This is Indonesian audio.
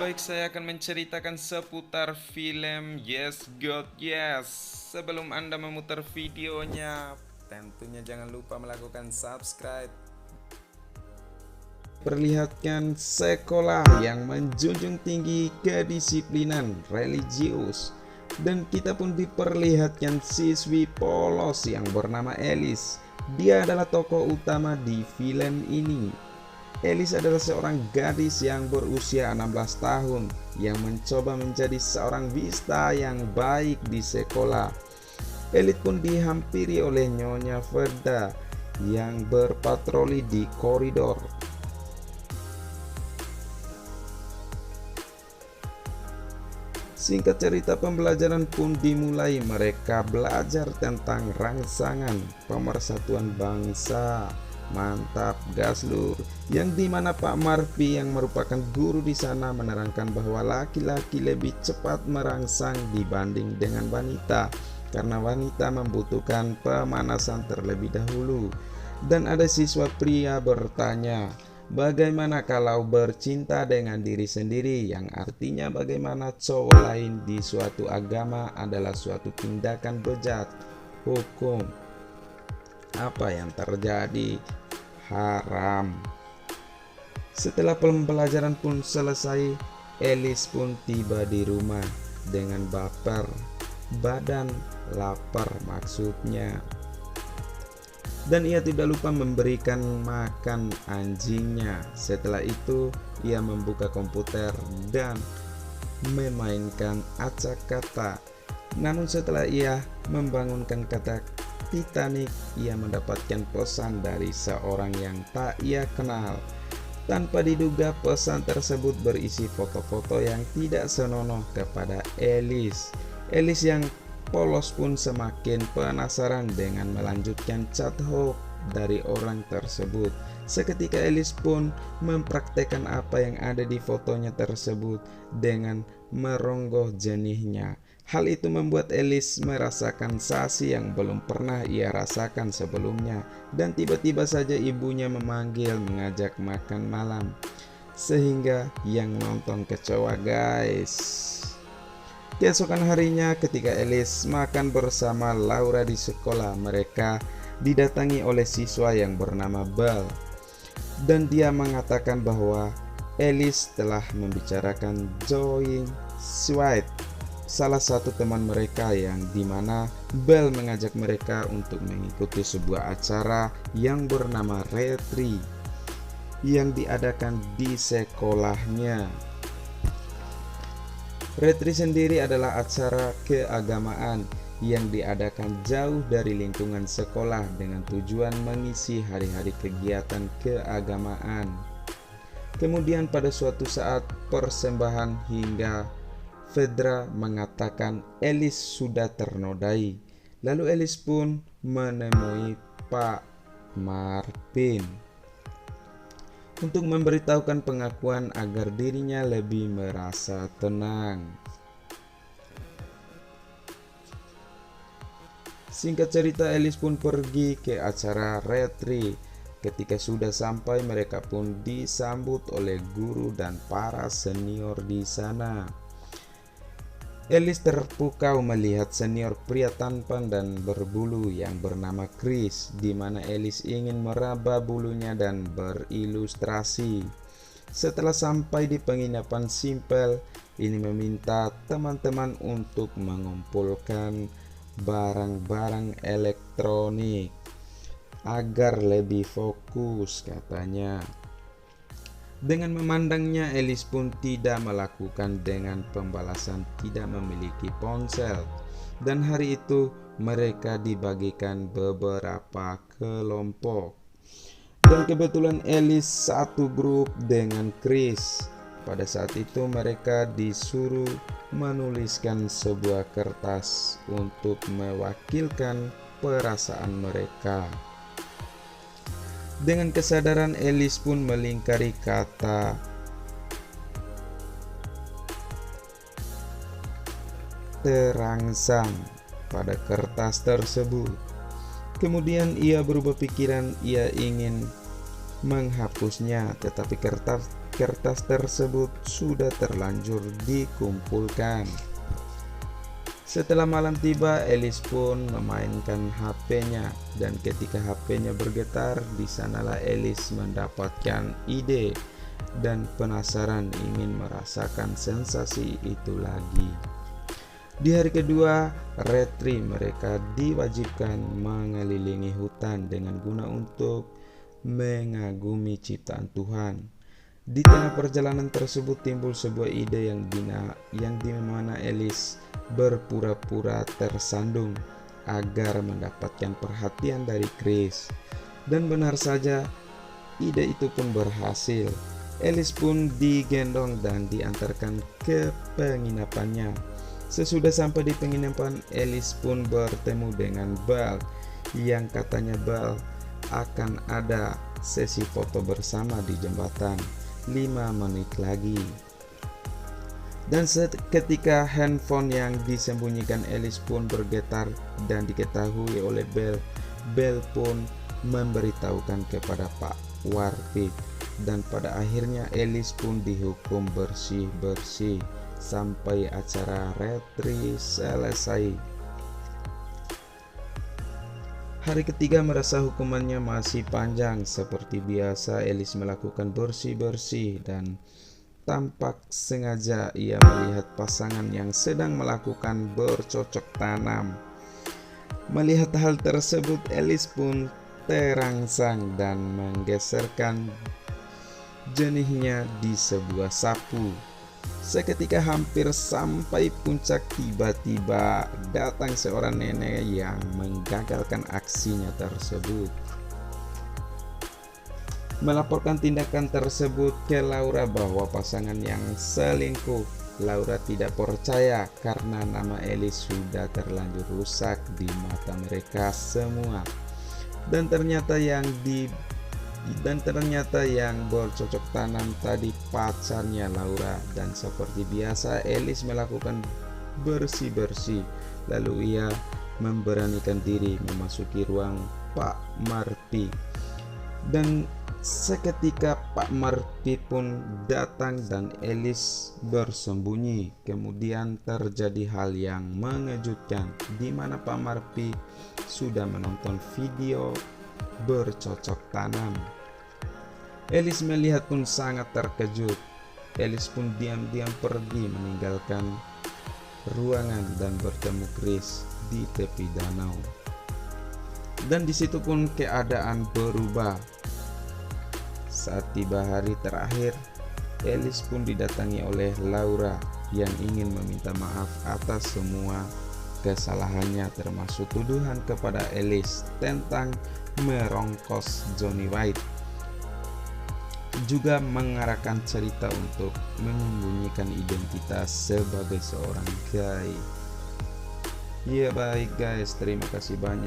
baik, saya akan menceritakan seputar film Yes God Yes. Sebelum Anda memutar videonya, tentunya jangan lupa melakukan subscribe. Perlihatkan sekolah yang menjunjung tinggi kedisiplinan religius. Dan kita pun diperlihatkan siswi polos yang bernama Alice. Dia adalah tokoh utama di film ini. Alice adalah seorang gadis yang berusia 16 tahun yang mencoba menjadi seorang wista yang baik di sekolah. Alice pun dihampiri oleh Nyonya Verda yang berpatroli di koridor. Singkat cerita, pembelajaran pun dimulai. Mereka belajar tentang rangsangan pemersatuan bangsa. Mantap gas lur. Yang dimana Pak Marpi yang merupakan guru di sana menerangkan bahwa laki-laki lebih cepat merangsang dibanding dengan wanita, karena wanita membutuhkan pemanasan terlebih dahulu. Dan ada siswa pria bertanya, bagaimana kalau bercinta dengan diri sendiri, yang artinya bagaimana cowok lain di suatu agama adalah suatu tindakan bejat hukum. Apa yang terjadi? Haram. Setelah pembelajaran pun selesai, Alice pun tiba di rumah dengan baper, badan lapar maksudnya. Dan ia tidak lupa memberikan makan anjingnya. Setelah itu ia membuka komputer dan memainkan acak kata. Namun setelah ia membangunkan kata Titanic, ia mendapatkan pesan dari seorang yang tak ia kenal. Tanpa diduga, pesan tersebut berisi foto-foto yang tidak senonoh kepada Alice. Alice yang polos pun semakin penasaran dengan melanjutkan chat hoax dari orang tersebut. Seketika Alice pun mempraktekkan apa yang ada di fotonya tersebut dengan meronggoh jenihnya. Hal itu membuat Alice merasakan sensasi yang belum pernah ia rasakan sebelumnya. Dan tiba-tiba saja ibunya memanggil mengajak makan malam, sehingga yang nonton kecoa guys. Keesokan harinya ketika Alice makan bersama Laura di sekolah, mereka didatangi oleh siswa yang bernama Bell. Dan dia mengatakan bahwa Alice telah membicarakan Joey Sweet, salah satu teman mereka, yang dimana Bell mengajak mereka untuk mengikuti sebuah acara yang bernama retreat yang diadakan di sekolahnya. Retreat sendiri adalah acara keagamaan yang diadakan jauh dari lingkungan sekolah dengan tujuan mengisi hari-hari kegiatan keagamaan. Kemudian pada suatu saat persembahan hingga Vedra mengatakan Alice sudah ternodai. Lalu Alice pun menemui Pak Marpin untuk memberitahukan pengakuan agar dirinya lebih merasa tenang. Singkat cerita, Alice pun pergi ke acara retreat. Ketika sudah sampai, mereka pun disambut oleh guru dan para senior di sana. Alice terpukau melihat senior pria tampan dan berbulu yang bernama Chris, di mana Alice ingin meraba bulunya dan berilustrasi. Setelah sampai di penginapan Simple, ini meminta teman-teman untuk mengumpulkan barang-barang elektronik agar lebih fokus, katanya. Dengan memandangnya, Alice pun tidak melakukan dengan pembalasan tidak memiliki ponsel. Dan hari itu mereka dibagikan beberapa kelompok. Dan kebetulan Alice satu grup dengan Chris. Pada saat itu mereka disuruh menuliskan sebuah kertas untuk mewakilkan perasaan mereka. Dengan kesadaran, Alice pun melingkari kata terangsang pada kertas tersebut. Kemudian ia berubah pikiran, ia ingin menghapusnya, tetapi kertas kertas tersebut sudah terlanjur dikumpulkan. Setelah malam tiba, Elis pun memainkan HP-nya, dan ketika HP-nya bergetar, di sanalah Elis mendapatkan ide dan penasaran ingin merasakan sensasi itu lagi. Di hari kedua retri, mereka diwajibkan mengelilingi hutan dengan guna untuk mengagumi ciptaan Tuhan. Di tengah perjalanan tersebut timbul sebuah ide yang dimana Elis berpura-pura tersandung agar mendapatkan perhatian dari Chris. Dan benar saja, ide itu pun berhasil. Elis pun digendong dan diantarkan ke penginapannya. Sesudah sampai di penginapan, Elis pun bertemu dengan Bal, yang katanya Bal akan ada sesi foto bersama di jembatan 5 menit lagi. Dan ketika handphone yang disembunyikan Elis pun bergetar dan diketahui oleh Bel, Bel pun memberitahukan kepada Pak Warpit, dan pada akhirnya Elis pun dihukum bersih-bersih sampai acara retri selesai. Hari ketiga merasa hukumannya masih panjang. Seperti biasa, Elis melakukan bersih-bersih dan tampak sengaja ia melihat pasangan yang sedang melakukan bercocok tanam. Melihat hal tersebut, Elis pun terangsang dan menggeserkan jenihnya di sebuah sapu. Seketika hampir sampai puncak, tiba-tiba datang seorang nenek yang menggagalkan aksinya tersebut. Melaporkan tindakan tersebut ke Laura bahwa pasangan yang selingkuh. Laura tidak percaya karena nama Elis sudah terlanjur rusak di mata mereka semua. Dan ternyata yang bercocok tanam tadi pacarnya Laura. Dan seperti biasa, Elis melakukan bersih-bersih. Lalu ia memberanikan diri memasuki ruang Pak Marpi. Dan seketika Pak Marpi pun datang dan Elis bersembunyi. Kemudian terjadi hal yang mengejutkan, di mana Pak Marpi sudah menonton video bercocok tanam. Elis melihat pun sangat terkejut. Elis pun diam-diam pergi meninggalkan ruangan dan bertemu Chris di tepi danau. Dan di situ pun keadaan berubah. Saat tiba hari terakhir, Elis pun didatangi oleh Laura yang ingin meminta maaf atas semua kesalahannya, termasuk tuduhan kepada Elis tentang merongkos Johnny White. Juga mengarahkan cerita untuk menyembunyikan identitas sebagai seorang gay. Ya baik guys, terima kasih banyak.